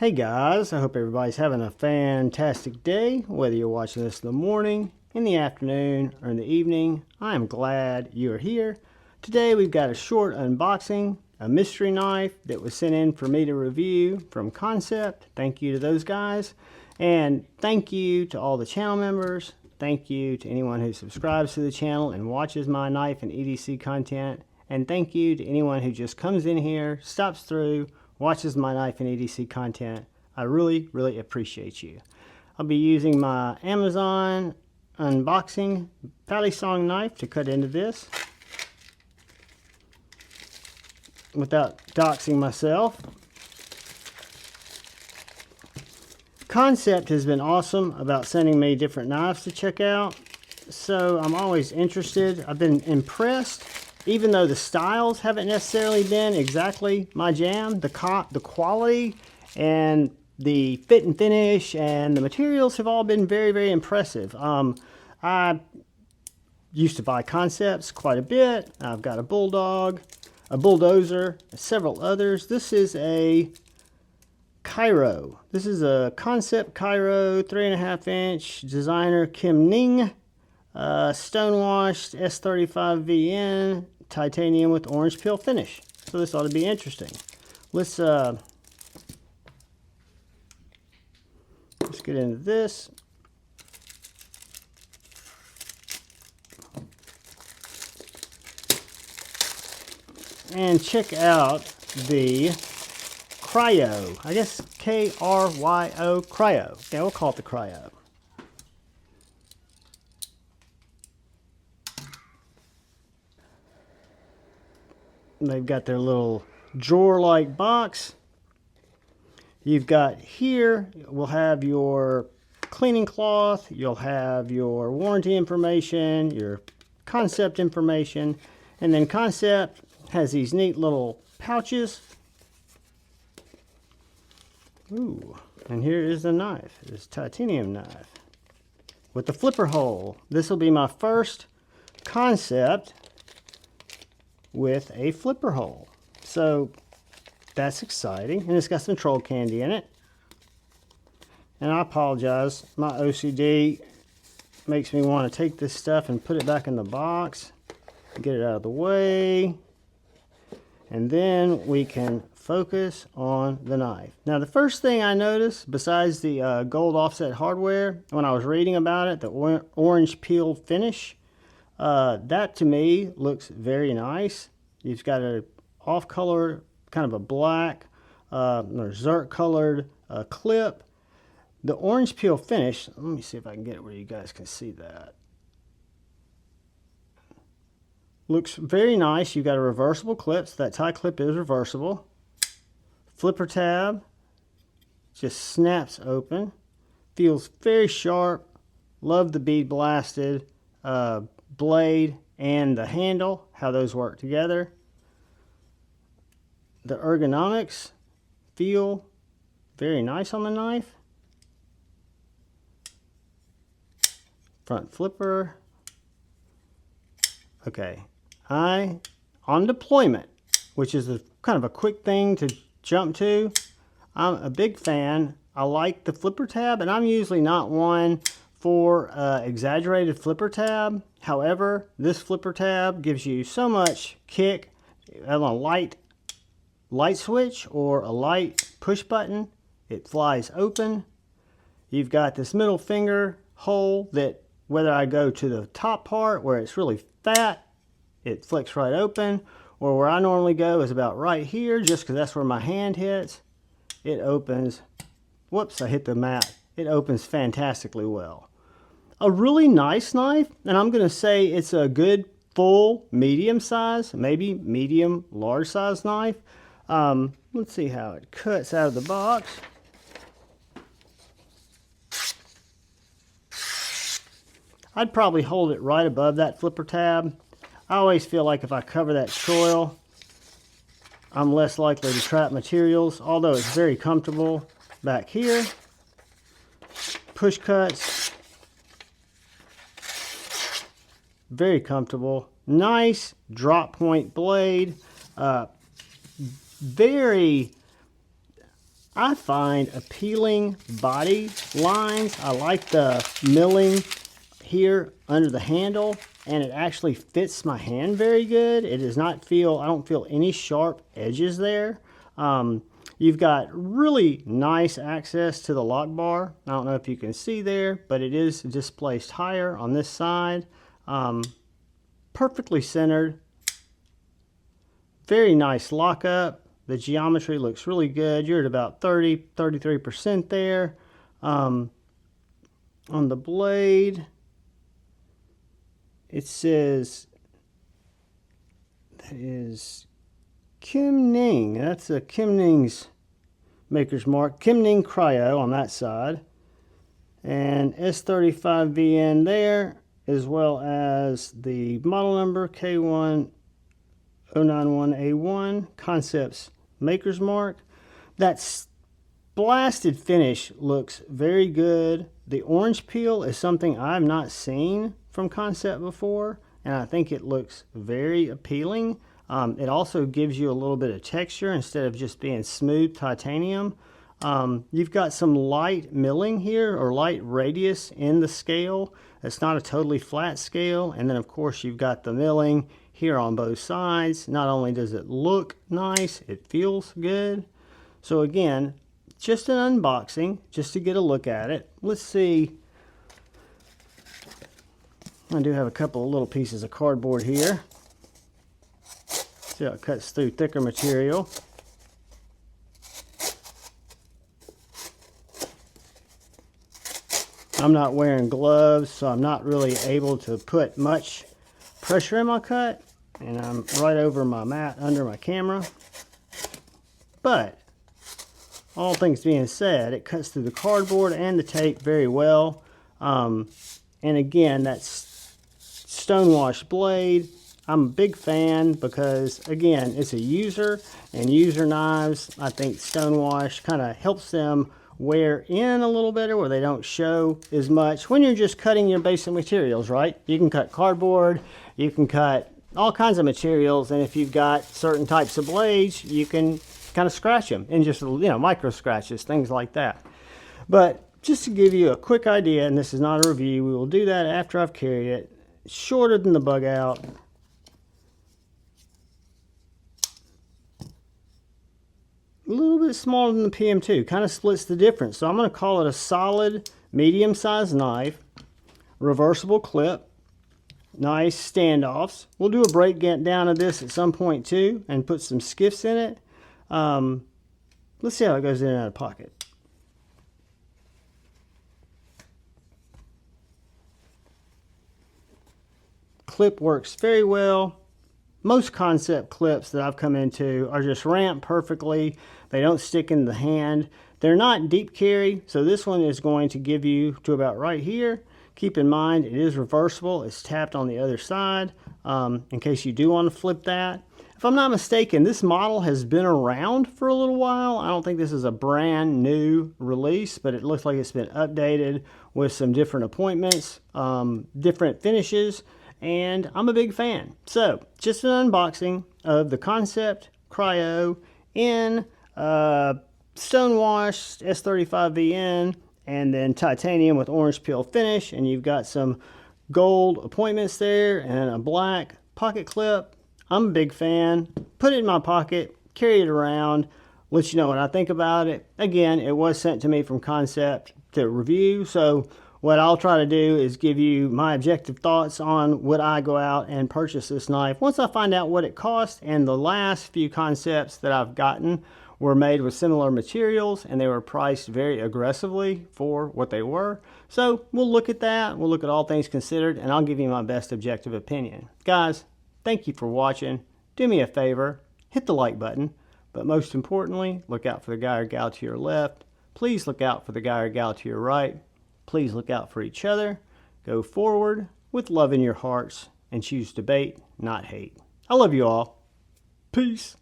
Hey guys, I hope everybody's having a fantastic day, whether you're watching this in the morning, in the afternoon, or in the evening. I am glad you're here. Today we've got a short unboxing, a mystery knife that was sent in for me to review from Kansept. Thank you to those guys, and thank you to all the channel members. Thank you to anyone who subscribes to the channel and watches my knife and EDC content, and thank you to anyone who just comes in here, stops through, watches my knife and EDC content. I really appreciate you. I'll be using my Amazon unboxing palisong knife to cut into this without doxing myself. Kansept has been awesome about sending me different knives to check out, so I'm always interested. I've been impressed. Even though the styles haven't necessarily been exactly my jam, the quality and the fit and finish and the materials have all been very impressive. I used to buy Kansepts quite a bit. I've got a Bulldog, a Bulldozer, several others. This is a Kryo. This is a Kansept Kryo 3.5 inch designer Ning, stonewashed S35VN. Titanium with orange peel finish. So this ought to be interesting. Let's get into this. And check out the Kryo. I guess K-R-Y-O, Kryo. Yeah, we'll call it the Kryo. They've got their little drawer-like box. You've got here, we'll have your cleaning cloth, you'll have your warranty information, your Kansept information, and then Kansept has these neat little pouches. Ooh, and here is the knife. It's a titanium knife with the flipper hole. This will be my first Kansept with a flipper hole. So that's exciting. And it's got some troll candy in it. And I apologize, my OCD makes me want to take this stuff and put it back in the box, get it out of the way, and then we can focus on the knife. Now the first thing I noticed, besides the gold offset hardware, when I was reading about it, the orange peel finish, that to me looks very nice. You've got a off-color, kind of a black, or zert colored clip. The orange peel finish, let me see if I can get it where you guys can see that. Looks very nice. You've got a reversible clip, so that tie clip is reversible. Flipper tab just snaps open. Feels very sharp. Love the bead blasted blade and the handle, how those work together. The ergonomics feel very nice on the knife. Front flipper. Okay, on deployment, which is kind of a quick thing to jump to, I'm a big fan. I like the flipper tab, and I'm usually not one for exaggerated flipper tab. However, this flipper tab gives you so much kick on a light switch or a light push button. It flies open. You've got this middle finger hole that whether I go to the top part where it's really fat, it flicks right open, or where I normally go is about right here, just because that's where my hand hits. It opens. Whoops, I hit the mat. It opens fantastically well. A really nice knife, and I'm going to say it's a good full medium size, maybe medium large size knife. Let's see how it cuts out of the box. I'd probably hold it right above that flipper tab. I always feel like if I cover that choil, I'm less likely to trap materials, although it's very comfortable back here. Push cuts. Very comfortable. Nice drop point blade. Very I find appealing body lines. I like the milling here under the handle, and it actually fits my hand very good. It does not feel, I don't feel any sharp edges there. You've got really nice access to the lock bar. I don't know if you can see there, but it is displaced higher on this side. Perfectly centered. Very nice lockup. The geometry looks really good. You're at about 33% there. On the blade, it says that is Ning. That's a Ning's maker's mark. Ning Kryo on that side. And S35VN there, as well as the model number K1001A1 Kansept's maker's mark. That blasted finish looks very good. The orange peel is something I've not seen from Kansept before, and I think it looks very appealing. It also gives you a little bit of texture instead of just being smooth titanium. You've got some light milling here, or light radius in the scale. It's not a totally flat scale. And then of course you've got the milling here on both sides. Not only does it look nice, it feels good. So again, just an unboxing, just to get a look at it. Let's see. I do have a couple of little pieces of cardboard here. See how it cuts through thicker material. I'm not wearing gloves, so I'm not really able to put much pressure in my cut, and I'm right over my mat under my camera. But all things being said, it cuts through the cardboard and the tape very well. And again, that's stonewashed blade. I'm a big fan because, again, it's a user, and user knives, I think stonewashed kind of helps them wear in a little better, where they don't show as much when you're just cutting your basic materials, right? You can cut cardboard, you can cut all kinds of materials, and if you've got certain types of blades, you can kind of scratch them and just, micro scratches, things like that. But just to give you a quick idea, and this is not a review, we will do that after I've carried it. Shorter than the bug out. A little bit smaller than the PM2, kind of splits the difference. So I'm going to call it a solid medium-sized knife, reversible clip, nice standoffs. We'll do a breakdown of this at some point too, and put some skiffs in it. Let's see how it goes in and out of pocket. Clip works very well. Most Kansept clips that I've come into are just ramped perfectly. They don't stick in the hand. They're not deep carry, so this one is going to give you to about right here. Keep in mind, it is reversible. It's tapped on the other side in case you do want to flip that. If I'm not mistaken, this model has been around for a little while. I don't think this is a brand new release, but it looks like it's been updated with some different appointments, different finishes, and I'm a big fan. So, just an unboxing of the Kansept Kryo in stonewashed S35VN, and then titanium with orange peel finish, and you've got some gold appointments there and a black pocket clip. I'm a big fan. Put it in my pocket, carry it around, let you know what I think about it. Again, it was sent to me from Kansept to review, so what I'll try to do is give you my objective thoughts on would I go out and purchase this knife once I find out what it costs. And the last few Kansepts that I've gotten were made with similar materials, and they were priced very aggressively for what they were. So we'll look at that. We'll look at all things considered, and I'll give you my best objective opinion. Guys, thank you for watching. Do me a favor, hit the like button, but most importantly, look out for the guy or gal to your left. Please look out for the guy or gal to your right. Please look out for each other. Go forward with love in your hearts and choose debate, not hate. I love you all. Peace.